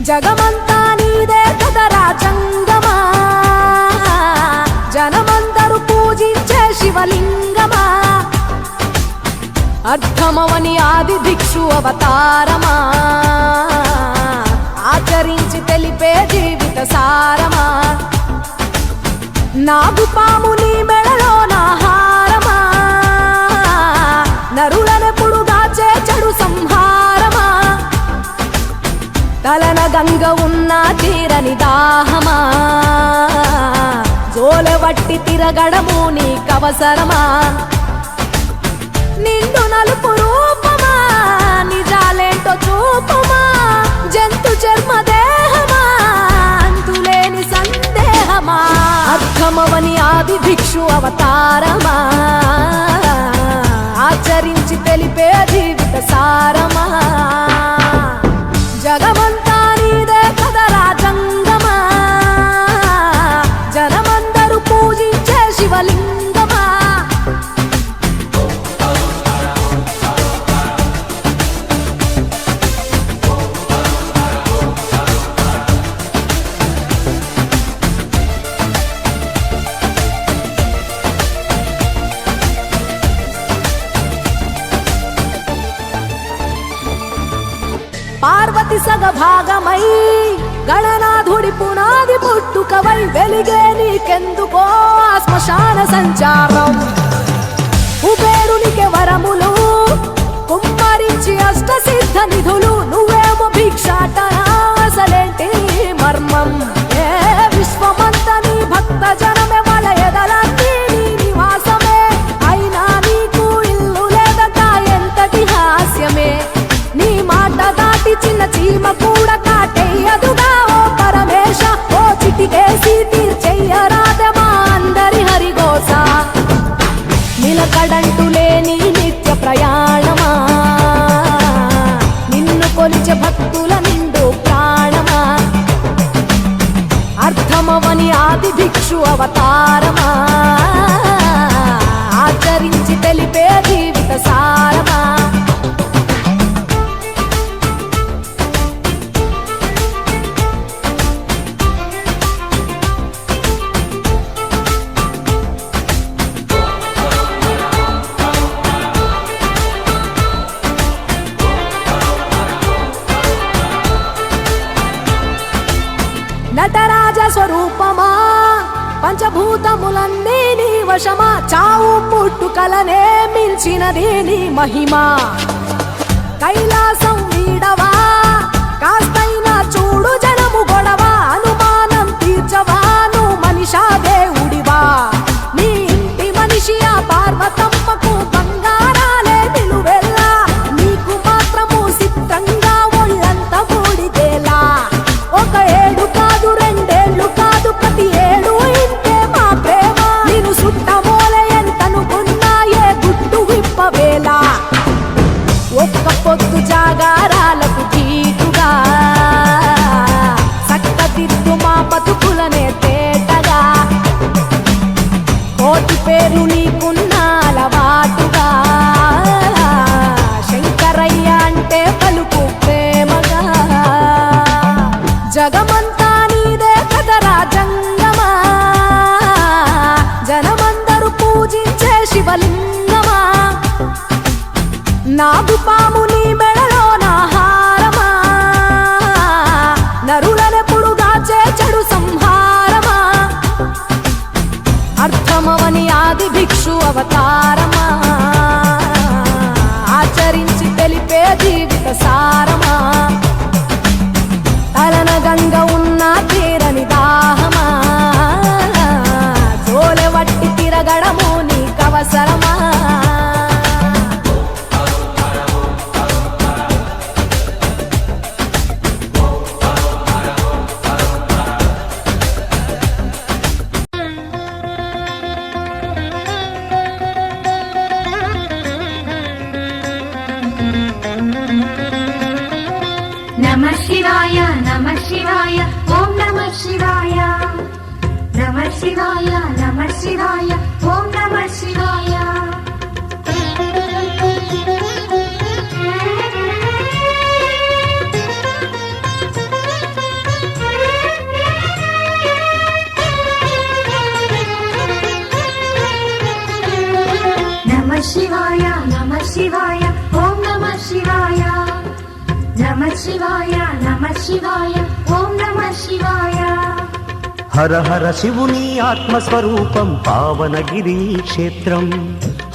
జగమంతా నీదే కదరా జంగమా, జనమందరూ పూజించే శివలింగమా, అర్థమవని ఆది భిక్షు అవతారమా, ఆచరించి తెలిపే జీవిత సారమా, నాగుపాము నీ మెడలో నా హారమా, నరులనెప్పుడు దాచే చెడు సంహారమా, తలన గంగ ఉన్న తీరని దాహమా, జోలవట్టి తిరగడము నీకవసరమా, నిండు నలుపు రూపమా, నిజాలేంటో చూపుమా, జంతు చర్మ దేహమా, అంతులేని సందేహమా, అర్థమవని ఆది భిక్షు అవతారమా, ఆచరించి తెలిపే జీవిత సారమా, జగమంతా నీదే కదరా జంగమా, జనమందరూ పూజించే శివలింగమా. పార్వతి సగభాగమై గణనాథుడి పునాది పుట్టుకవై వెలిగే నీకెందుకో శ్మశాన సంచారం, కుబేరునికి వరములు కుమ్మరించి అష్ట సిద్ధ నిధులు, నువ్వేమో భిక్షాటన అసలేంటి మర్మం, ఏ విశ్వమంత నీ భక్త జనమే వాళ్ళ ఎదలన్నీ నీ నివాసమే, అయినా నీకు ఇల్లు లేదట ఎంతటి హాస్యమే, నీ మాట దాటి చిన్న చీమ కూడా కాటేయదుగా ఓ పరమేశ, ఓ చిటికేసి తీర్చెయ్యరాదమా అందరి హరిగోస, నిలకడంటూ లేని నిత్య ప్రయాణమా, నిన్ను కొలిచే భక్తుల నిండు ప్రాణమా, అర్థమవని ఆది భిక్షు అవతారమా, ఆచరించి తెలిపే జీవిత సారమా. నటరాజ స్వరూపమా, పంచభూతములన్నీ నీ వశమా, చావు పుట్టుకలనే మించినది నీ మహిమా, కైలాసం వీడవా కాస్తైనా చూడు జనము గొడవ, అనుమానం తీర్చవా నువ్వు మనిషా దేవుడివా, నీ ఇంటి మనిషి ఆ పార్వతమ్మకు బంగారాలే నిలువెల్లా, నీకు మాత్రము సిద్ధంగా ఒళ్ళంత మూడిదేలా, ఒక ఏడు కాదు రెండేళ్లు కాదు ప్రతి ఏడు ఇంతే మా ప్రేమ, నేను సుట్టమోలే ఎంతనుకున్నా ఏ గుట్టు విప్పవేలా, ఒక్క పొద్దు జాగారాలకు తీటుగా సక్కదిద్దు మా బతుకులనే తేటగా, కోటి పేరు నీకున్నాల పూజించే శివలింగమా, నాగుపాము నీ మెడలో నాహారమా, నరులనెప్పుడు దాచే చెడు సంహారమా, అర్థమవని ఆది భిక్షు అవతారమా, ఆచరించి తెలిపే జీవిత సారమా, తలన గంగ ఉన్న తీరని దాహమా, జోలె వట్టి తిరగడము నీకవసరమా. नमः शिवाय नमः शिवाय ॐ नमः शिवाय नमः शिवाय नमः शिवाय ॐ नमः शिवाय नमः शिवाय नमः शिवाय ॐ नमः शिवाय नमः शिवाय नमः शिवाय ॐ नमः शिवाय हर हर शिवुनी आत्मस्वरूपं पावनगिरी क्षेत्रं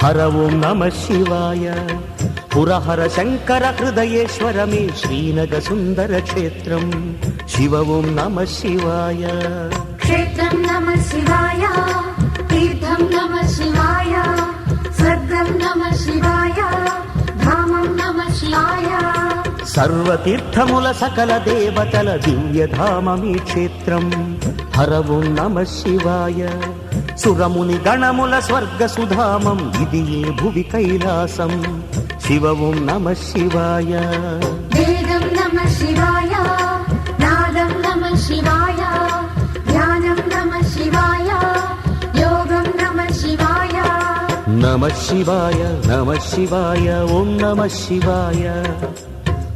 हर ओं नमः शिवाय पुरहर शंकर हृदयेश्वर मे श्रीनग सुंदर क्षेत्रं शिव ओं नमः शिवाय क्षेत्रं नमः शिवाय तीर्थं नमः शिवाय स्वर्गं नमः शिवाय धामं नमः शिवाय सर्वतीर्थमुल सकल देवतल दिव्यधाममी क्षेत्रं हर ओं नमः शिवाय सुरमुनि गणमुल स्वर्ग सुधामं इति ये भुवि कैलासं शिव ओं नमः शिवाय वेदं नमः शिवाय नादं नमः शिवाय ध्यानं नमः शिवाय योगं नमः शिवाय नमः शिवाय नमः शिवाय ओं नमः शिवाय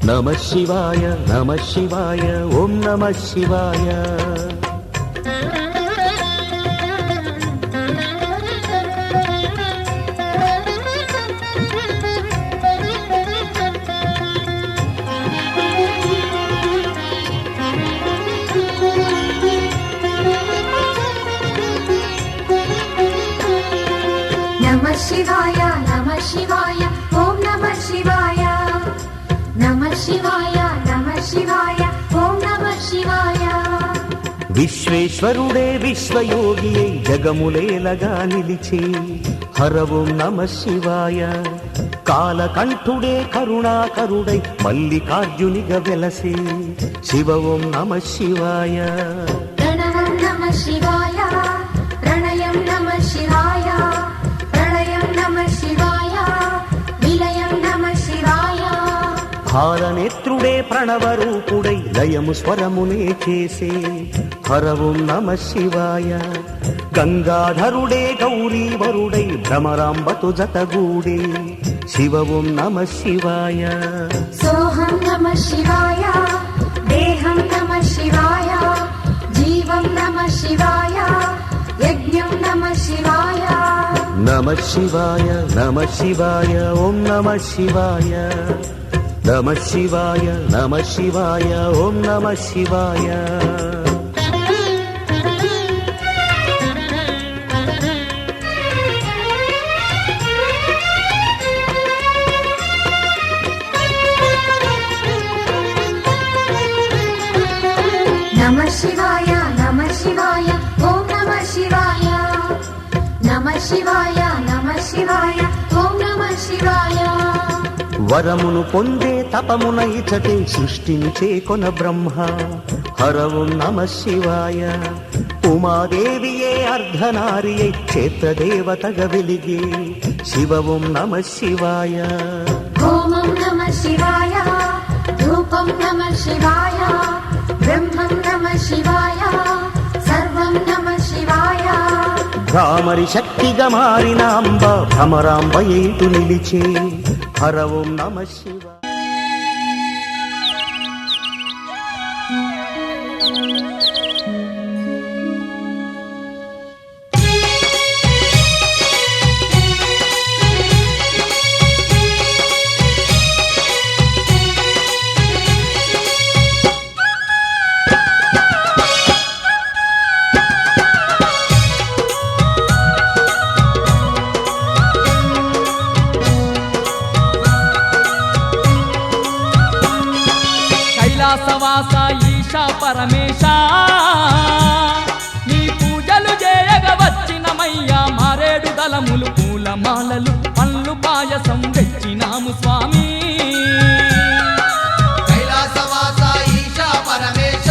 नमः शिवाय नमः शिवाय ओं नमः शिवाय नमः शिवाय नमः शिवाय ॐ नमः शिवाय नमः शिवाय नमः शिवाय ॐ नमः शिवाय విశ్వేశ్వరుడే విశ్వయోగియే జగములేలగా నిలిచే హర ఓం నమః శివాయ కాలకంఠుడే కరుణాకరుడై మల్లికార్జునిగా వెలసే శివ ఓం నమః శివాయ प्रणवं नमः शिवाय प्रणयं नमः शिवाय प्रलयं नमः शिवाय विलयं नमः शिवाय భారనేత్రుడే ప్రణవరూపుడై లయము స్వరమునే చేసే హర ఓం నమః శివాయ గంగాధరుడే గౌరీవరుడై భ్రమరాంబతు జతగూడే శివ ఓం నమః శివాయ सोऽहं नमः शिवाय देहं नमः शिवाय जीवं नमः शिवाय यज्ञं नमः शिवाय नमः शिवाय नमः शिवाय ओं नमः शिवाय नमः शिवाय नमः शिवाय ओं नमः शिवाय नमः शिवाय नमः शिवाय ॐ नमः शिवाय नमः शिवाय नमः शिवाय ॐ नमः शिवाय వరమును పొందే తపమున ఇచటే సృష్టించే కొన బ్రహ్మ హర ఓం నమః శివాయ ఉమాదేవియే అర్ధనారియై క్షేత్రదేవతగా వెలిగే శివ ఓం నమః శివాయ होमं नमः शिवाय धूपं नमः शिवाय ब्रह्मं नमः शिवाय सर्वं नमः शिवाय భ్రామరి శక్తిగా మారిన అంబ భ్రమరాంబ ఏటు నిలిచే హర ఓం నమః శివాయ పూలమాలలు పండ్లు పాయసం తెచ్చినాము స్వామి కైలాసవాస ఈశా పరమేశ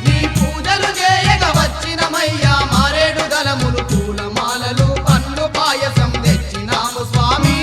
నీ పూజలు చేయగ వచ్చినమయ్యా మారేడు దళములు పూలమాలలు పండ్లు పాయసం తెచ్చినాము స్వామి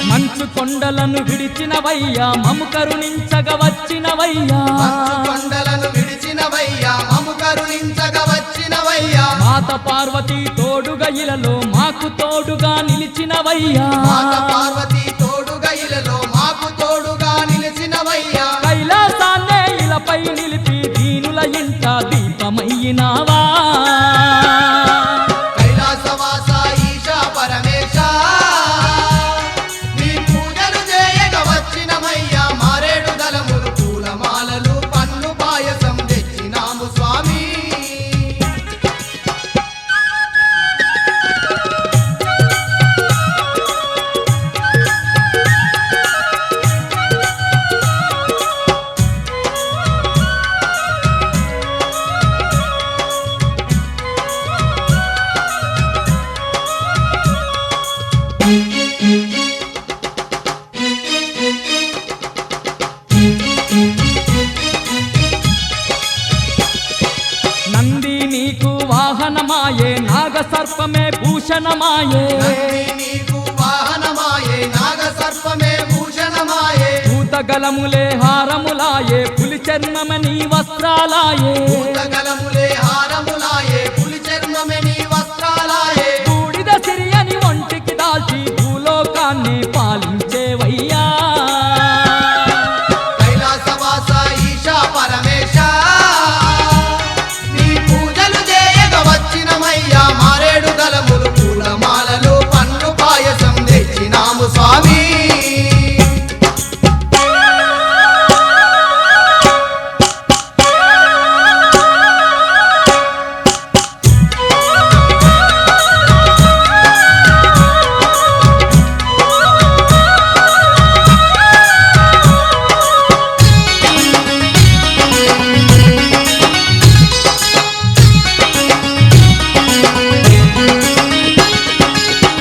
మంచు కొండలను విడిచినవయ్యా మము కరుణించగ వచ్చినవయ్యా మంచు కొండలను విడిచినవయ్యా మము కరుణించగ వచ్చినవయ్యా మాత పార్వతి తోడుగా ఇలలో మాకు తోడుగా నిలిచినవయ్యా మాత పార్వతి తోడుగా ఇలలో మాకు తోడుగా నిలిచినవయ్యా కైలాసాన్నే ఇలపై నిలిపి దీనుల ఇంట దీపమయ్యినావా కైలాసవాస ఈశా పరమేశ నీ పూజలు చేయగ వచ్చినమయ్యా మారేడు దళములు పూలమాలలు పండ్లు పాయసం తెచ్చినాము స్వామి నంది నీకు వాహనమాయే నాగ సర్పమే భూషణమాయే నంది నీకు వాహనమాయే నాగ సర్పమే భూషణమాయే భూతగలములే హారములాయే పులి చర్మమని వస్త్రాలాయే పూతగలములే హారములాయే పులి చర్మమే నీ వస్త్రాలాయే బూడిద సిరియని ఒంటికి దాల్చి భూలోకాన్ని పాలించేవయ్యా కైలాసవాస ఈశా పరమేశ నీ పూజలు చేయగ వచ్చినమయ్యా మారేడు దళములు పూలమాలలు పండ్లు పాయసం తెచ్చినాము స్వామి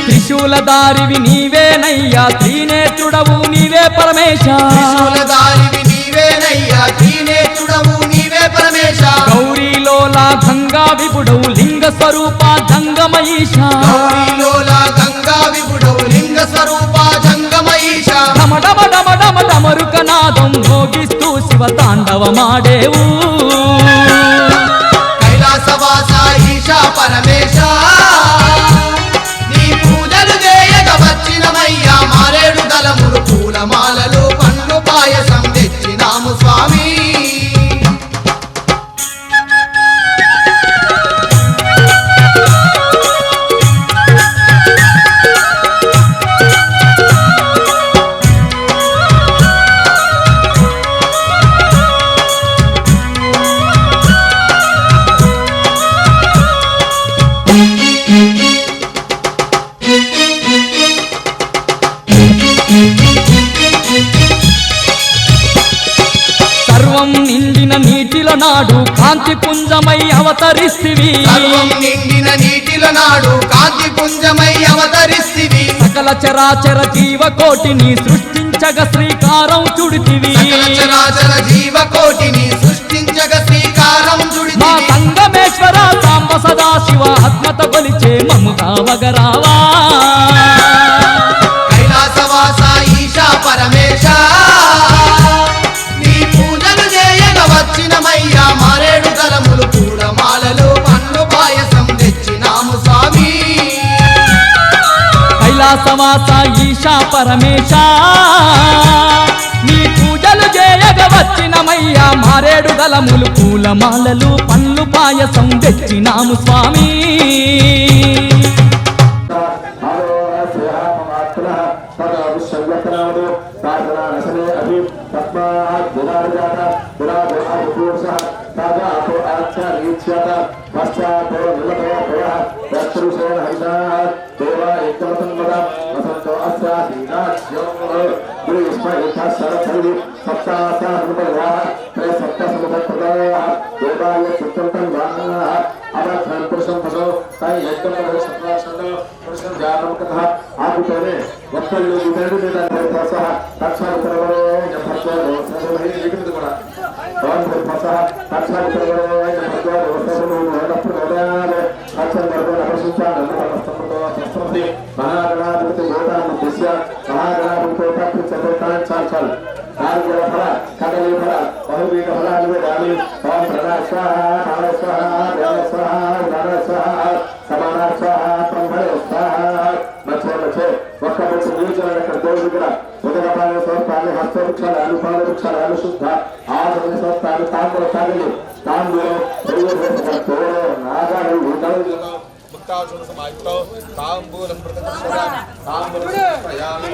త్రిశూలధారివి నీవేనయ్యా త్రినేత్రుడవు నీవే పరమేశ త్రిశూలధారివి నీవేనయ్యా త్రినేత్రుడవు నీవే పరమేశ గౌరీలోలా గంగా విపుడవు లింగ స్వరూప జంగమయీశ గౌరీలోల గంగా విపుడవు లింగ స్వరూప జంగమయీశ డమ డమ డమ డమ డమరుకనాదం భోగిస్తూ శివ తాండవమాడేవు కైలాసవాస ఈశా పరమేశ నీ పూజలు చేయగ వచ్చినమయ్యా మారేడు దళములు పూలమాలలు పండ్లు పాయసం తెచ్చినాము స్వామి సర్వం నిండిన నీటిలో నాడు కాంతి పుంజమై అవతరిస్తివి సర్వం నిండిన నీటిల నాడు కాంతి పుంజమై అవతరిస్తివి సకల చరాచర జీవకోటిని సృష్టించగ శ్రీకారం చుడితివి సకల చరాచర జీవకోటిని సృష్టించగ శ్రీకారం మా చుడితివి సంగమేశ్వర సాంబ సదాశివ ఆత్మత కొలిచే మముగా వగరావా కైలాసవాస ఈశా పరమేశ నీ పూజలు చేయగ వచ్చినమయ్యా మారేడు దళములు పూలమాలలు పండ్లు పాయసం తెచ్చినాము స్వామి కైలాసవాస ఈశా పరమేశ నీ పూజలు చేయగ వచ్చినమయ్యా మారేడు దళములు పూలమాలలు పండ్లు పాయసం తెచ్చినాము స్వామి तदुसंगतनामो प्रार्थना नसने अभि तस्मात् विराजत विराजो आयुपुरुषः ताजातो आचार्यच्यत पश्चातो निलतो भवः दक्षुषेण हरिषः देवा एकदमतन्वद वसन्तो अस्यासीनाच्यो ग्रीष्म एका शरथरि सप्तासानुपदः त्रय सप्तसमुपप्रदाः देवाय चित्तं वाहनः अवधान पुरुषं भसो ताई एकदम सप्तासनो पुरुषं जातं कथः आकुतने वक्तव्यो विदर्भ में दासः तत्सार परवरो जपत्या दोषो नहीं लिखित बड़ा कौन फसा तत्सार परवरो जपत्या दोषो नहीं होता प्रदान अच्छा मर्दन अपसुचा नमस्तमतो सस्तमति महागणाधिपति देवता मुद्देश्य महागणाधिपति तत्व चतुर्थान चाल कार्य फल कदली फल बहुविध फल अनुदानी ओम प्रणा स्वाहा प्राण स्वाहा देव स्वाहा उदार स्वाहा समाना स्वाहा ब्रह्मण स्वाहा मच्छे मच्छे वक्र मच्छे नीचरण कर दो विग्रह उदगपाने स्वप्ताने हस्त वृक्षाल अनुपाल वृक्षाल अनुशुद्ध आसने स्वप्ताने तांबूल तागले तांबूल देव तोरो नागाలు उदल मुक्ताचूर्ण समायुक्तो तांबूलं प्रदक्षिणामि तांबूलं प्रयामि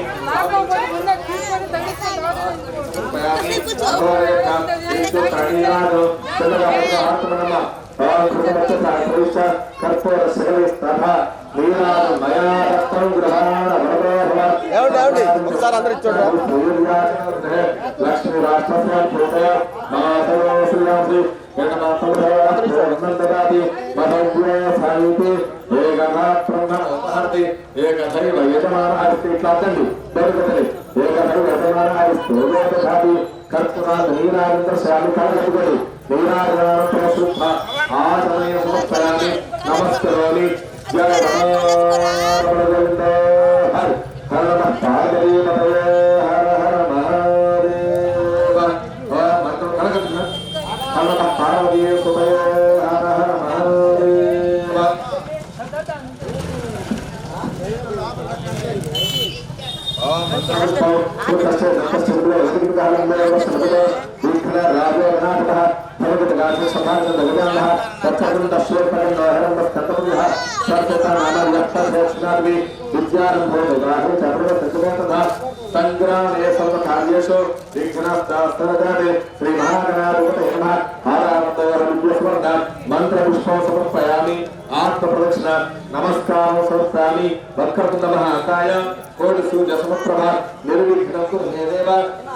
లక్ష్మీ రాష్ట్ర ఏకధైవ యజమానాస్తి ఇట్లా అర్థండి దొరకదండి ఏకధైవ యజమానాస్తి కర్పునాథ నీరాజంత శ్యామి కలగట్టుకోండి నీరాజనంతర శుద్ధ ఆసనయ సమర్పయామి నమస్కరోమి జయ గోవింద హరి హర నమ పార్వతీ పతయే హర హర మహాదేవ మంత్రం కలగట్టున్నా హర నమ పార్వతీ పతయే హర హర మహాదేవ संग्रामे सर्वकार्येषु विघ्नस्तास्तनजाते श्री महागणाधिपतये नमः आरामतोरविद्यस्वर्ग मंत्रपुष्पं समर्पयामि आत्मप्रदक्षिण नमस्कारं समर्पयामि वक्रतुण्ड महाकाय कोटिसूर्य समप्रभा निर्विघ्नं कुरु मे देव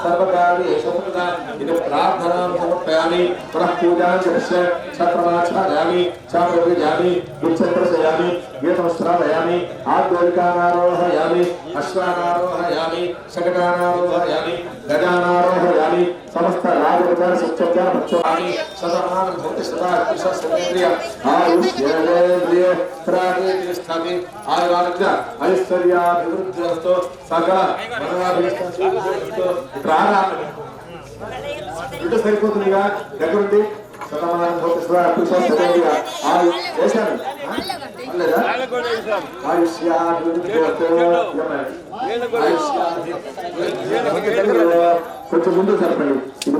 सर्वकार्येषु सर्वदा इति प्रार्थनां समर्पयामि पुनः पूजां करिष्ये छत्रमाच्छादयामि चामरविजामि उच्चप्रशयामि गीतं श्रावयामि आद्योलिकानारोहयामि अश्वानारोहयामि शकटानारोहयामि गजानारोहयामि समस्त राजविचार शिक्षाचार बच्चों सदामान भक्ति सदा कुशल सर्वेंद्रिय आयुष्येंद्रिय प्राणे तिष्ठामि आयुर्वाग्य ऐश्वर्याभिवृद्धिरस्तु सकल मनोभिष्टो प्राणाः इటు సరిపోతుందిగా దగ్గరుండి సదాमान भक्ति सदा कुशल सर्वेंद्रिय ఆయు చేశాను అల్లదా ఆయుష్యాభివృద్ధిరస్తు కొంచెం ముందు జరపండి ఇది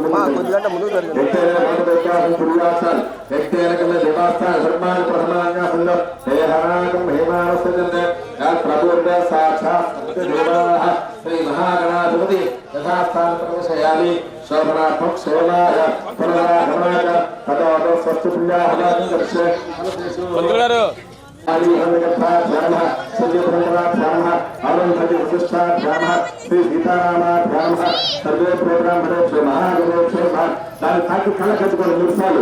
శ్రీ మహాగణాధిపతి యథాస్థానం ప్రవేశయామి శోభనాత్మక శోభాయ పునరాగమనాయ తతో స్వస్తి పుణ్యాహవాదం దర్శే श्री सीताराम सर्वे प्रोग्राम महागणेश दानि ताकि कल कच्चुकोंడి 3 साल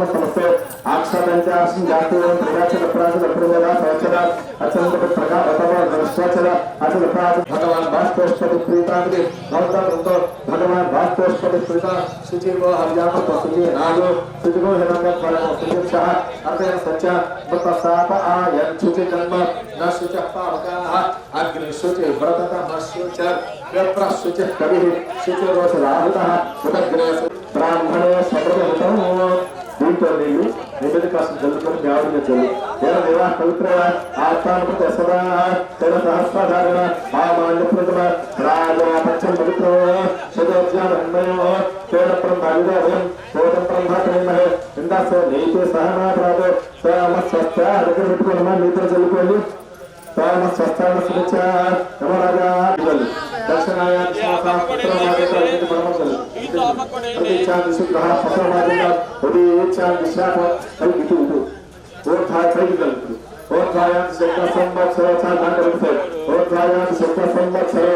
समस्या आक्षादंचासन जातीय प्रजाचर प्राचर प्रजा सवचर अचंत प्रका अथवा दर्शचर अचल प्राच भगवान वास्तुस्पति प्रीतांगे नवतंतो भगवान वास्तुस्पति प्रीता सुचिको हरियाम सुचि नागो सुचिको हिरण्य फल सुचि शाह अतः सच्चा बतसाप आयन सुचि जन्म न सुचि पावकाः अग्नि सुचि व्रतता मशुचर व्यप्र सुचि कवि सुचि रोष राहुतः उदग्रे ब्राह्मणे स्वप्रभुतम् దీంతో నీళ్ళు నిమిది కాస్త జల్లుకొని దేవుడిని చెల్లు దేవ దేవా పవిత్ర ఆత్మానుపతి సదా తెర సహస్రధారణ ఆమాన్యప్రతిమ రాజా పచ్చం పవిత్ర శతోజ్ఞానమయో తేన బ్రహ్మవిదయం తోటం బ్రహ్మమహే ఇందాస నీతి సహనాప్రాదో సమస్త దగ్గర పెట్టుకోనమా నీతిని చల్లుకోండి తామ స్వస్థాన శుభ్రచ నమరాజా దర్శనాయ పుత్రమాదేశ్వర పరమశలు ప్రతిచాంది శుద్ధ పత్రమాదేశ్వర ఉదీచాంది శాఖ కలిగితు ఓర్థాయ కలిగితు ఓర్థాయాన్ శక్త సంవత్సర సాధారణ ఓర్థాయాన్ శక్త సంవత్సర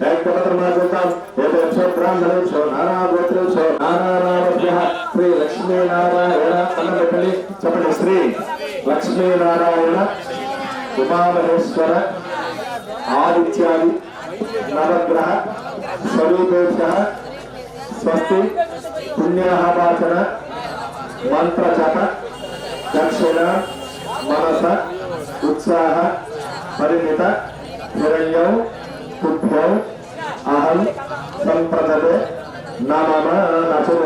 ఏకపత్రమాదేశ్వర ఏతక్ష బ్రాహ్మణేశ్వర నానా గోత్రేశ్వర నానా రామభ్యః శ్రీ లక్ష్మీనారాయణ అన్నమకలి చెప్పండి శ్రీ లక్ష్మీనారాయణ ఉమామహేశ్వర ఆదిత్యాది నవగ్రహ స్వరూపేభ్యః స్వస్తి పుణ్యాహవాచన మంత్రజప దక్షిణ మనస ఉత్సాహ పరిమిత హిరణ్యం తుభ్యం అహం సంప్రదతే నమః నచో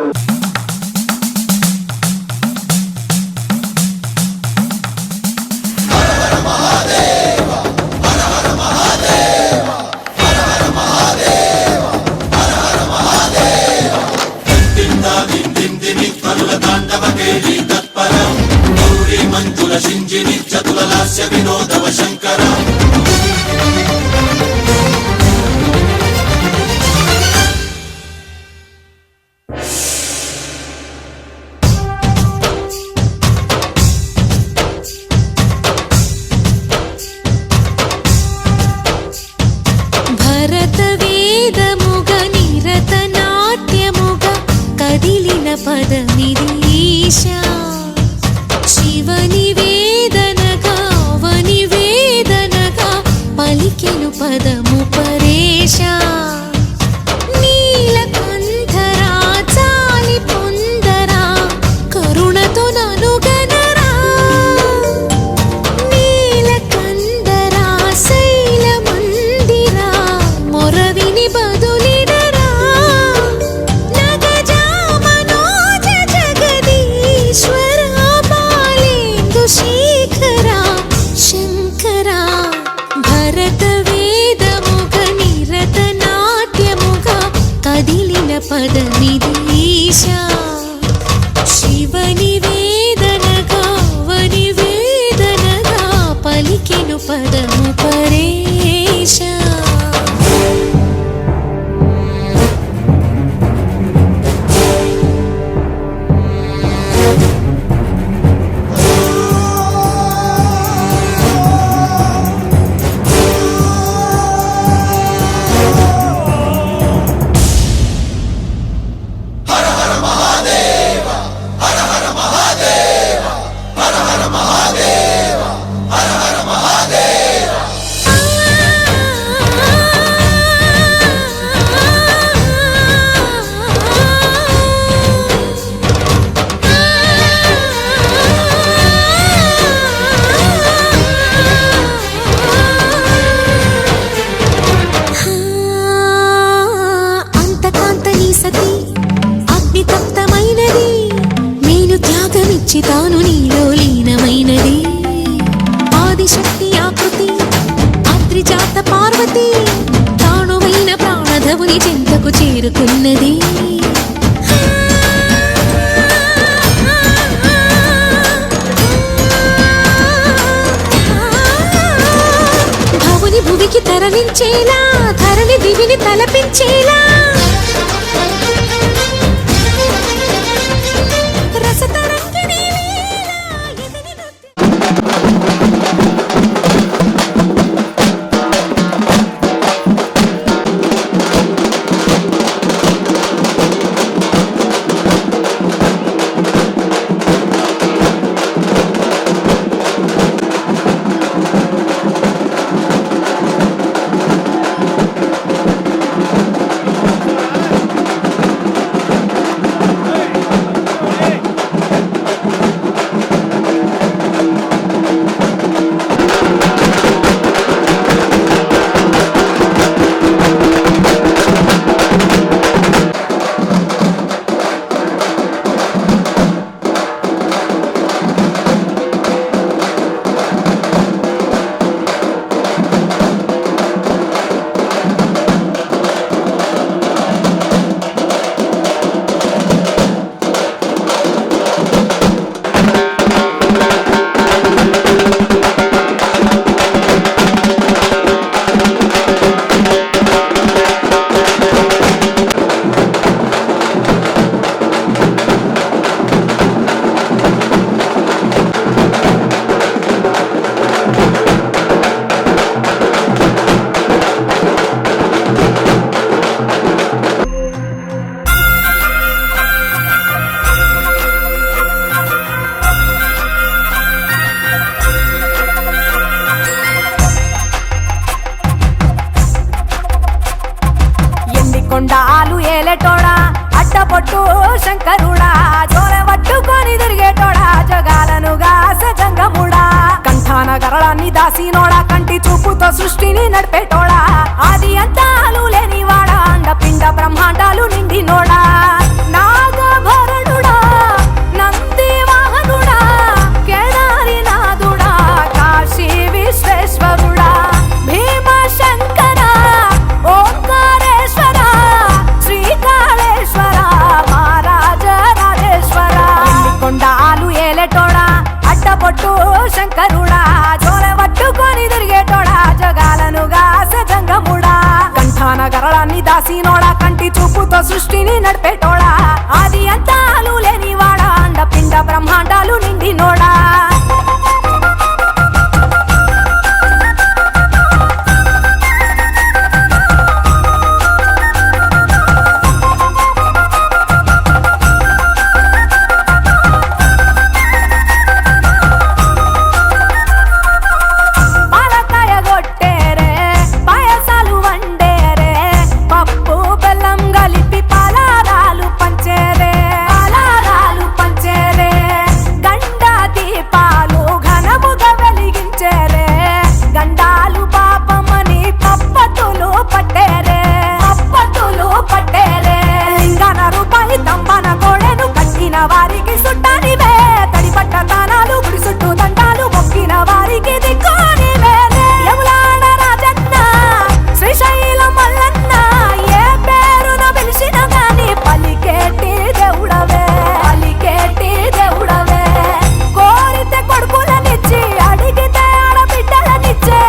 శింజిని చతుల లాస్య వినోదవ శంకర భరత వేదముగ నిరత నాట్యముగ కదిలిన పదమిది ఈశా శివని వేదనగా అవని వేదనగా పలికెను పదము పరేశా నీలకంఠరా చాలి పొందరా కరుణతో ననుగనరా నీలకందరా శైల మందిరా మొరవిని బదులిడరా నగజా మనోజ జగదీశ్వర బాలేందు శేఖరా శంకరా భరత వేదముగ నిరత నాట్యముగ కదిలిన పదమిది ఈశా శివని వేదనగా వని వేదనగా పలికెను పదము పరేశా తాను నీలో లీనమైనది ఆదిశక్తి ఆకృతి అద్రిజాత పార్వతి తానువైన ప్రాణధవుని చింతకు చేరుకున్నది భవుని భువికి తరలించేలా ధరణి దివిని తలపించేలా శంకరుడా జోలె పట్టుకొని తిరిగేటోడా జగాలను గాసె జంగముడా కంఠాన గరళాన్ని దాసినోడా కంటి చూపుతో సృష్టిని నడిపేటోడా ఆది అంతాలు లేనివాడా అండపిండ బ్రహ్మాండాలు నిండినోడా నాగభరణుడా నంది వాహనుడా కేదారినాథుడా కాశీ విశ్వేశ్వరుడా భీమ శంకర ఓంకారేశ్వర శ్రీకాళేశ్వర మహారాజ రాజేశ్వర కొండాలు ఏలేటోడా అడ్డపొట్టు శంకరుడా జోలె పట్టుకొని తిరిగేటోడా జగాలను గాసె జంగముడా కంఠాన గరళాన్ని దాసినోడా కంటి చూపుతో సృష్టిని నడిపేటోడా ఆది అంతాలు లేనివాడా అండపిండ బ్రహ్మాండాలు నిండినోడా పాలకాయ కొట్టేరే పాయసాలు వండేరే పప్పు బెల్లం కలిపి పలారాలు పంచేరే గండ దీపాలు ఘనముగా వెలిగించేరే గండాలు పాపమని పప్పతులు పట్టేరే లింగన రూపాయి తంబన గోడెను కట్టిన వారికి సుట్టానివే తడి పట్ట తానాలు గుడి చుట్టూ దండాలు మొక్కిన వారికి దిక్కునివే యములాడ రాజన్న శ్రీశైల మల్లన్న ఏ పేరున పిలిచిన గాని పలికేటి దేవుడవే కోరితే కొడుకులనిచ్చి అడిగితే ఆడబిడ్డలనిచ్చే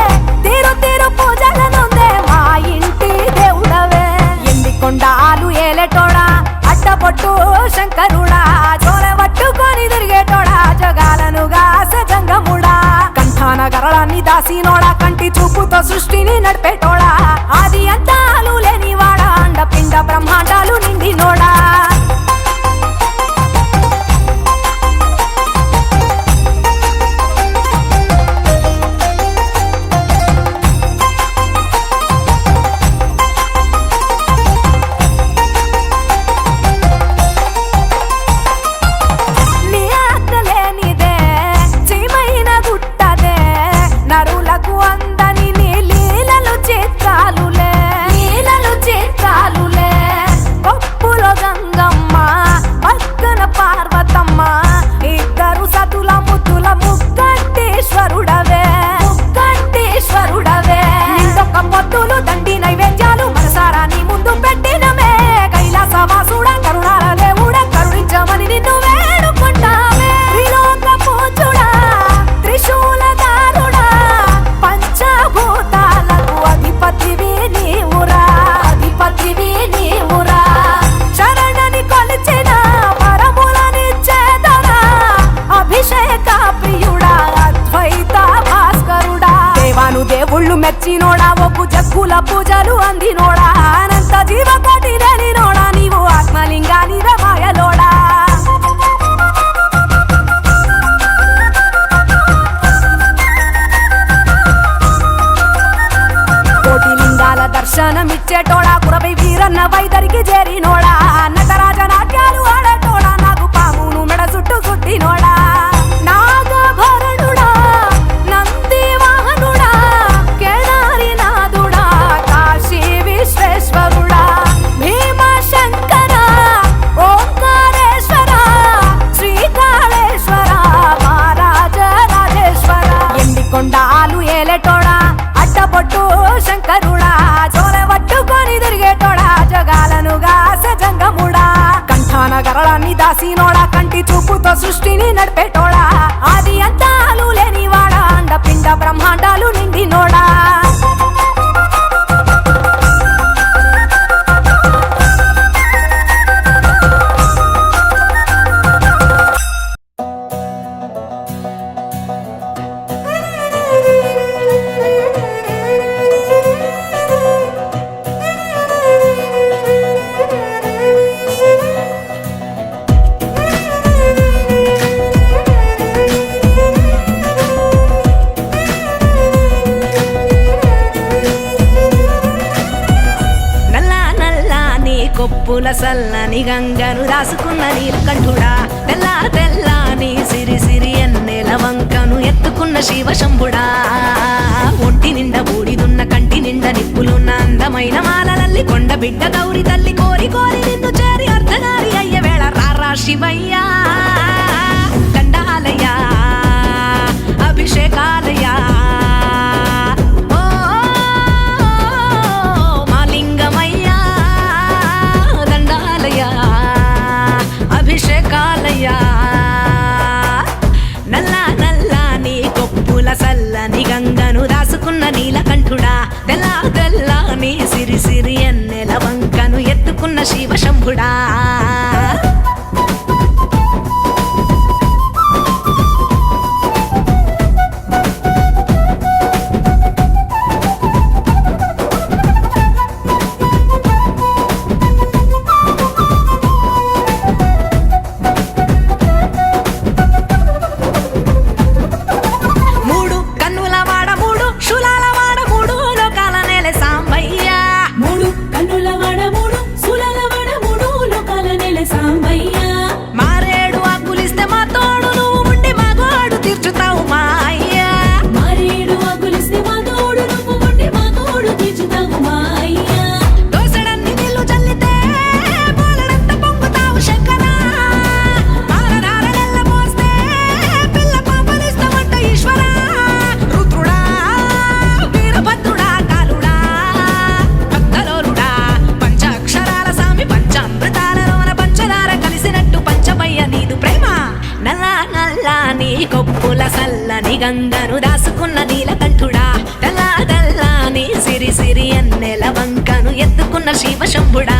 తీరు పూజలనుందే మా ఇంటి దేవుడవే ఎండి కొండాలు ఏలేటోడా అడ్డపొట్టు శంకరుడా జోలె పట్టుకొని తిరిగేటోడా జగాలను గాసె జంగముడా కంఠాన గరళాన్ని దాసినోడా కంటి చూపుతో సృష్టిని నడిపేటోడా ఆది అంతాలు లేనివాడా అండపిండ బ్రహ్మాండాలు నిండినోడా నీ ఆజ్ఞ లేనిదే చీమైన గుట్టదే నరులకు అందని నీ లీలలు చిత్రాలులే పప్పులో గంగమ్మ పక్కన పార్వతమ్మ ఇద్దరు సతుల ముద్దుల ముక్కంటేశ్వరుడవే నిందొక్క పొద్దులు దండి నైవేద్యాలు మనసారా నీ ముందు పెట్టినమే కైలాసవాసుడా కరుణాల దేవుడా కరుణించమని నిన్ను వేడుకుంటామే త్రిలోక పూజుడా త్రిశూలధారుడా పంచభూతాలకు అధిపతివి నీవురా శరణని కొలిచిన వరములనిచ్చేదరా అభిషేక ప్రియుడా అద్వైత భాస్కరుడా దేవాను దేవుళ్ళు మెచ్చినోడా ఒప్పు జగ్గుల పూజలు అందినోడా అనంత జీవకోటి లేనినోడా నీవు ఆత్మలింగానివే మాయలోడా కోటి లింగాల దర్శనమిచ్చేటోడా కురవై వీరన్న వైదరికి చేరినోడా నటరాజ నాట్యాలు ఆడేటోడా నాకు పామును మెడ చుట్టూ సుట్టినోడా నాగభరణుడా నంది వాహనుడా కేదారినాథుడా కాశీ విశ్వేశ్వరుడా భీమ శంకర ఓంకారేశ్వర శ్రీకాళేశ్వర మహారాజ రాజేశ్వర ఎండి కొండాలు ఏలేటోడా అడ్డపొట్టు శంకరుడా జోలె పట్టుకొని తిరిగేటోడా జగాలను గాసె జంగముడా కంఠాన గరళాన్ని దాసినోడా కంటి చూపుతో సృష్టిని నడిపేటోడా ఆది అంతాలు లేనివాడా అండపిండ బ్రహ్మాండాలు నిండినోడా కొప్పుల సల్లని గంగను దాసుకున్న నీలకంఠుడా తెల్ల తెల్లని సిరి సిరి ఎన్నెల వంకను ఎత్తుకున్న శివశంభుడా ఒంటి నిండా బూడిదున్న కంటి నిండా నిప్పులున్న అందమైన మాలలల్లి కొండ బిడ్డ గౌరి తల్లి కోరి కోరి నిన్ను చేరి అర్ధనారి అయ్య వేళ రారా శివయ్యా దండాలయ్యా అభిషేకాలయ్యా ఓ మాలింగమయ్యా దండాలయ్యా అభిషేకాలయ్యా నల్ల నల్ల నీ కొప్పుల సల్లని గంగను దాసుకున్న నీలకంఠుడా తెల్ల తెల్ల నీ సిరి సిరి ఎన్నెల వంకను ఎత్తుకున్న శివశంభుడా కొప్పుల సల్లని గంగను దాసుకున్న నీలకంఠుడా తెల్ల తెల్లని సిరి సిరి ఎన్నెల వంకను ఎత్తుకున్న శివశంభుడా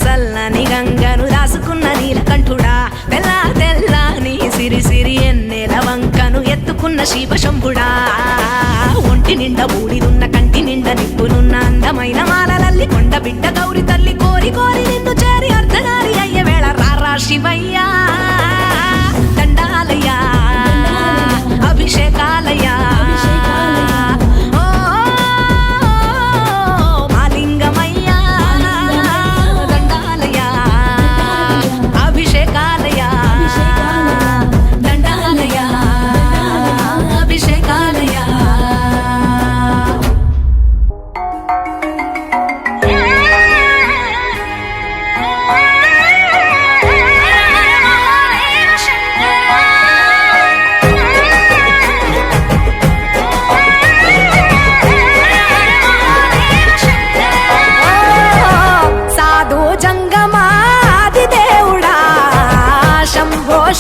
సల్లని గంగను దాసుకున్న నీలకంఠుడా తెల్ల తెల్లని సిరి సిరి ఎన్నెల వంకను ఎత్తుకున్న శివశంభుడా ఒంటి నిండా బూడిదున్న కంటి నిండా నిప్పులున్న అందమైన మాలలల్లి కొండ బిడ్డ గౌరి తల్లి కోరి కోరి నిన్ను చేరి అర్ధనారి అయ్య వేళ రారా శివయ్యా దండాలయ్యా అభిషేకాలయ్యా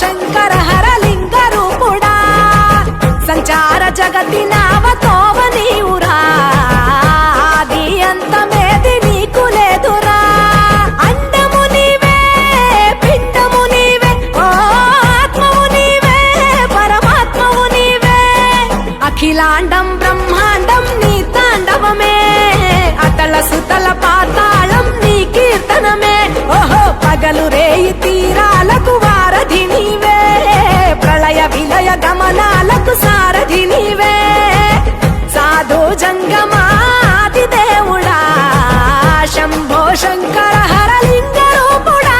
శంకర హరలింగ రూపుడా సంచార జగతి నావతోవ నీవురా ఆది అంతమేది నీకు లేదురా అండము నీవే పిండము నీవే ఓ ఆత్మము నీవే పరమాత్మము నీవే అఖిలాండం బ్రహ్మాండం నీ తాండవమే అతల సుతల పాతాళం నీ కీర్తనమే ఓహో పగలు రేయి తీరాలకు వారధి నీవే ప్రళయ విలయ గమనాలకు సారథి నీవే సాధు జంగమాది దేవుడా శంభో శంకర హరలింగ రూపుడా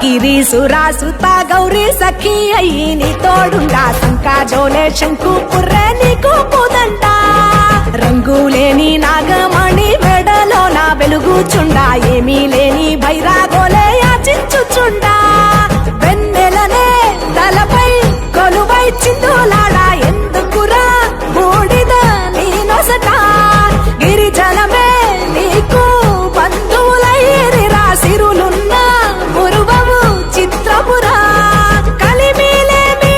గిరీసురాసుత గౌరీ సఖీ అయ్యి నీ తోడుండా సంకాజోలే శంకు పుర్రే నీకు పుదంట రంగులేని నాగమణి మెడలో నా వెలుగుచుండా ఏమీ లేని భైరాగోలే యాచించుచుండా వెన్నెలనే తలపై కొలువై చిందులాడా ఎందుకురా బూడిద నీ నొసట గిరిజనమే నీకు బంధువులైరిరా సిరులున్న మురువవు చిత్రపురా కలిమిలేమి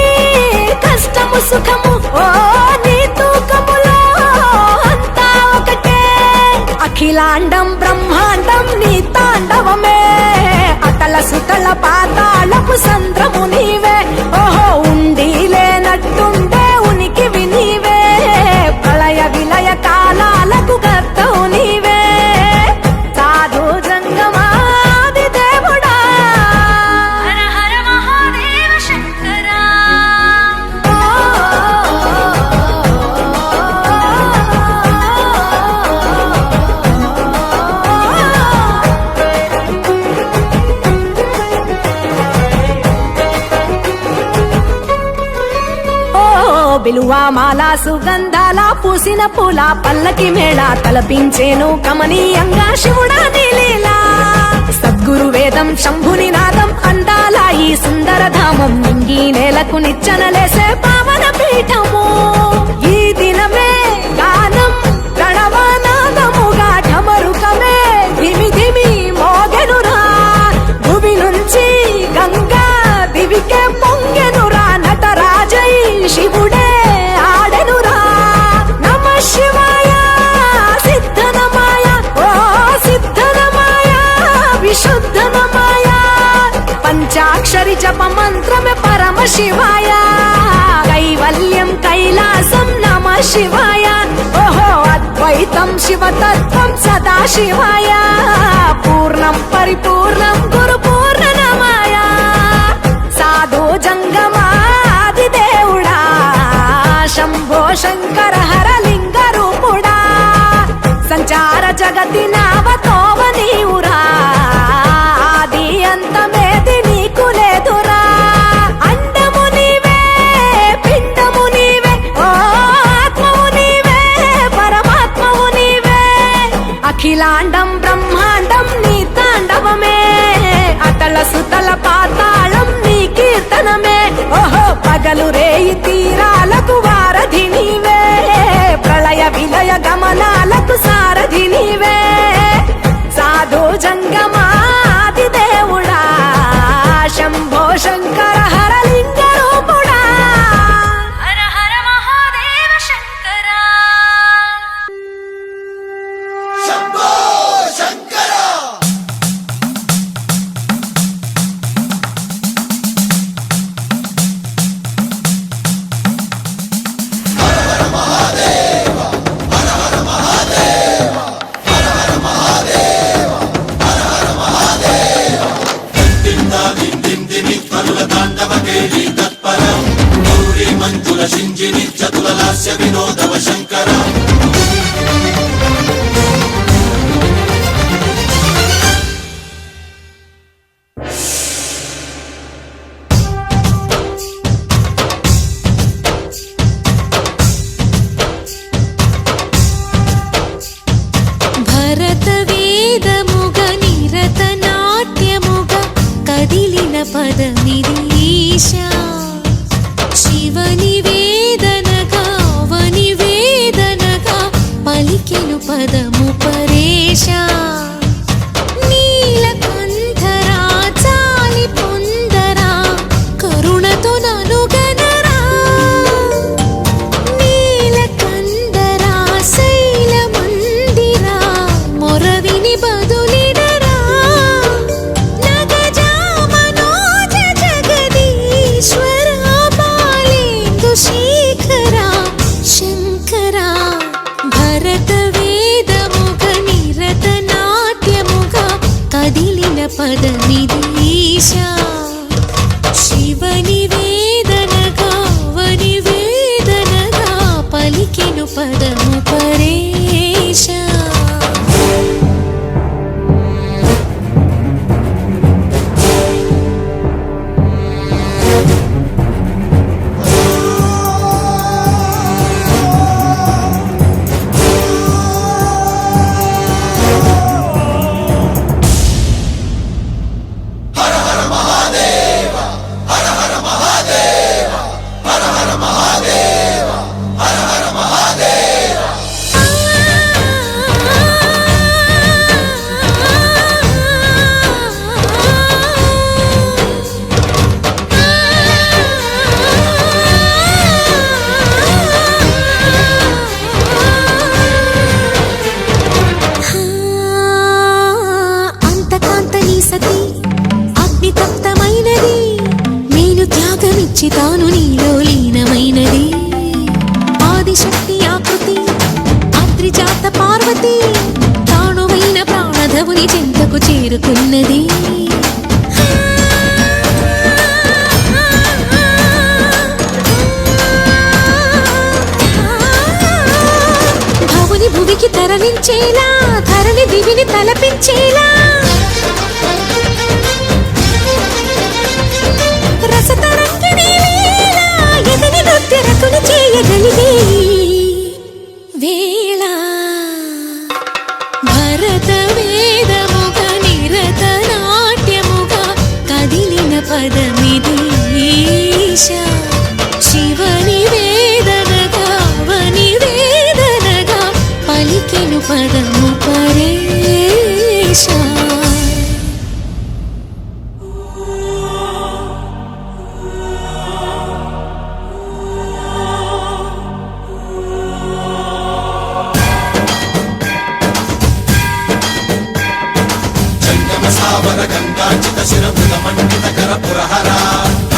కష్టము సుఖము ఓ నీ తూకములో అంతా ఒకటే అఖిలాండం బ్రహ్మాండం నీ తాండవమే అతల సుతల పాతాళపు సంద్రము నీవే ఓహో ఉండి లేనట్టుండే ఉనికి నీవే ప్రళయ విలయ కాలాలకు గర్తవు నీవే సాధు జంగమాది దేవుడా హర హర మహాదేవ శంకరా బిలువా మాల సుగంధాల పూసిన పూల పల్లకి మేళ తలపించేను కమనీయంగా శివుడా నీలీలా సద్గురు వేదం శంభుని నాదం అందాల ఈ సుందర ధామం నింగి నేలకు నిచ్చనలేసే పావన పీఠము ఈ దినమే గానం ప్రణవనాదముగా ఢమరుకమే ధిమి ధిమి మోగెనురా భూమి నుంచి గంగా దివికే పొంగెనురా నటరాజై శివుడే ఆడెనురా నమ శివాయ సిద్ధనమాయ ఓ సిద్ధనమాయ విశుద్ధనమాయ పంచాక్షరి జప మంత్రమే పరమ శివాయ కైవల్యం కైలాసం నమ శివాయ ఓహో అద్వైతం శివతత్వం సదా శివాయ పూర్ణం పరిపూర్ణం గురు పూర్ణనమాయ సాధు జంగమాది దేవుడా శంభో శంకర హర లింగ రూపుడా సంచార జగతి నావతోవ నీవురా ఆది అంతమేది నీకు లేదురా అండము నీవే పిండము నీవే ఓ ఆత్మవు నీవే పరమాత్మవు నీవే అఖిలాండం బ్రహ్మాండం నీ తాండవమే అతల సుతల పాతాళం నీ కీర్తనమే ఓహో పగలు రేయి తీరాలకు వారధి నీవే ప్రళయ విలయ గమనాలకు సారథి నీవే సాధు జంగమాది దేవుడా శంభో శంకర హర లింగ రూపుడా హర హర మహాదేవ శంకరా శంభో శంకర దిందిని త్వరుల తాండవ కేళి తత్పరం గౌరీ మంజుల శింజిని చతుల లాస్య వినోదవ శంకర భరత వేదముగ నిరత నాట్యముగ కదిలిన పదమిది ఈశా శివని వేదనగా అవని వేదనగా పలికెను పదము పరేశా నీలకంఠరా చాలి పొందరా కరుణతో ననుగనరా నీలకందరా శైల మందిరా మొరవిని బదులినరా నగజా మనోజ జగదీశ్వర బాలేందు శేఖరా శంకరా భరత వేదముగ నిరత నాట్యముగ కదిలిన పదమిది ఈశా శివని వేదనగా అవని వేదనగా పలికెను పదము పరేశా నీలో లీనమైనది ఆదిశక్తి ఆకృతి అత్రిజాత పార్వతి తానువైన ప్రాణధవుని చెంతకు చేరుకున్నది భవుని భువికి తరలించేలా ధరణి దివిని తలపించేలా రసతరంగిణి లీల ఎదని నృత్య రతులు చేయగలిగే వేళ భరత వేదముగ నిరత నాట్యముగ కదిలిన పదమిది ఈశ శివని వేదనగా వని వేదనగా పలికెను పదము పరేశ జంగమ సావర గంగాచిత శిరమృత మండిత కర పురహర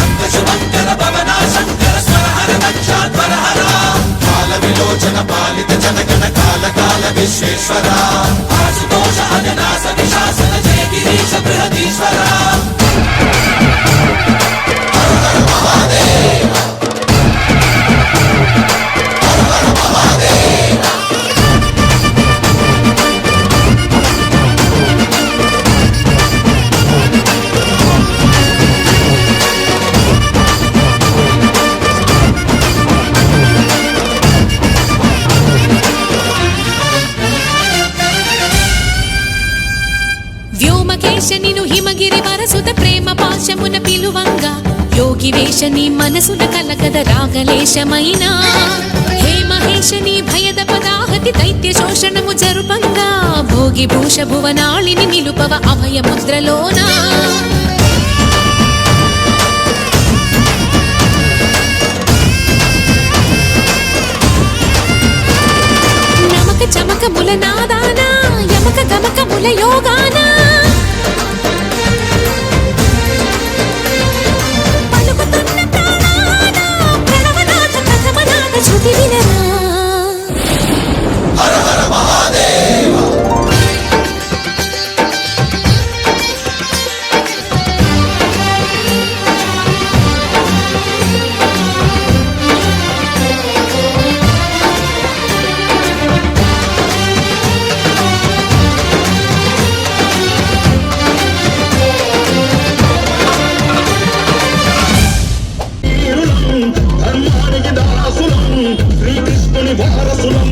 అంకశుభంకర భవన శంకర స్వరహర దక్షాధ్వరహర కాల విలోచన పాలిత జనగణ కాల కాల విశ్వేశ్వర ఆశుతోష అజనాస నిశాసన జయ గిరీశ బృహదీశ్వర హర హర మహాదేవ హర హర మహాదేవ వ్యోమకేశనిను హిమగిరి వరసుద ప్రేమ పాశమున పిలువంగా యోగి వేషని మనసున కలకద రాగలేశమైనా హే మహేశని భయద పదాహతి దైత్య శోషణము జరుపంగా భోగి భూష భువనాళిని నిలుపవ అభయ ముద్రలోనా నమక చమక ముల నాదానా యమక గమక ముల యోగానా పలుకుతున్న ప్రాణాన ప్రణవనాథ కథమనాథ శృతి వినరా హర హర మహాదేవ ధర్మానికి దాసులం శ్రీకృష్ణుని వారసులం